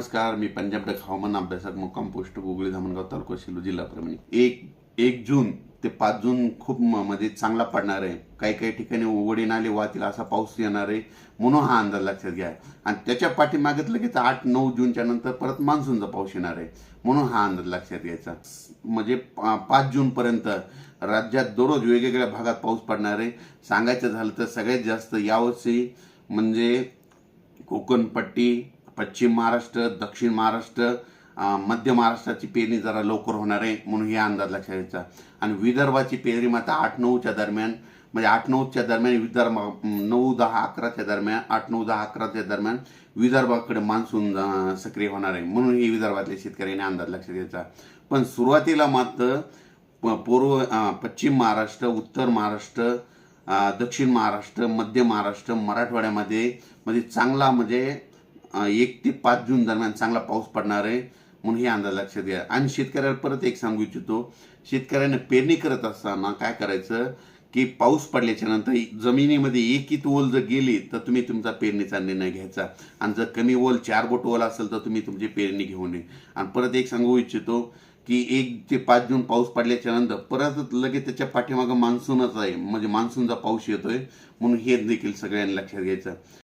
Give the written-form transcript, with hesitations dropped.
नमस्कार, मी पंजाब डक हवामान अभ्यासक मुक्काम पोस्ट गुगळी धामणगाव तालुका सेलू जिल्हा परभणी. एक जून ते 5 जून खूप म्हणजे चांगला पडणार आहे. काही काही ठिकाणी उघडी नाले वाहतील असा पाऊस येणार आहे, म्हणून हा अंदाज लक्षात घ्या. आणि त्याच्या पाठीमागत लगेच 8-9 जूनच्या नंतर परत मान्सूनचा पाऊस येणार आहे, म्हणून हा अंदाज लक्षात घ्यायचा. म्हणजे 5 जून पर्यंत राज्यात दररोज वेगवेगळ्या भागात पाऊस पडणार आहे. सांगायचं झालं तर सगळ्यात जास्त यावर्षी म्हणजे कोकणपट्टी, पश्चिम महाराष्ट्र, दक्षिण महाराष्ट्र, मध्य महाराष्ट्राची पेरणी जरा लवकर होणार आहे, म्हणून हे अंदाज लक्षात घ्यायचा. आणि विदर्भाची पेरणी मात्र 8-9च्या दरम्यान, म्हणजे 8-9च्या दरम्यान विदर्भ 9-10-11च्या दरम्यान, 8-9-10-11च्या दरम्यान विदर्भाकडे मान्सून सक्रिय होणार आहे, म्हणून हे विदर्भातल्या शेतकऱ्यांनी अंदाज लक्षात घ्यायचा. पण सुरुवातीला मात्र पश्चिम महाराष्ट्र, उत्तर महाराष्ट्र, दक्षिण महाराष्ट्र, मध्य महाराष्ट्र, मराठवाड्यामध्ये म्हणजे चांगला म्हणजे 1 ते 5 जून दरम्यान चांगला पाऊस पडणार आहे, म्हणून हे अंदाज लक्षात घ्या. आणि शेतकऱ्याला परत एक सांगू इच्छितो, शेतकऱ्याने पेरणी करत असताना काय करायचं की पाऊस पडल्याच्या नंतर जमिनीमध्ये एक ओल जर गेली तर तुम्ही तुमचा पेरणीचा निर्णय घ्यायचा. आणि जर कमी ओल 4 बोट ओल असेल तर तुम्ही तुमची पेरणी घेऊ नये. आणि परत एक सांगू इच्छितो की 1 ते 5 जून पाऊस पडल्याच्या नंतर परत लगेच त्याच्या पाठीमागं मान्सूनच आहे, म्हणजे मान्सूनचा पाऊस येतोय, म्हणून हे देखील सगळ्यांनी लक्षात घ्यायचं.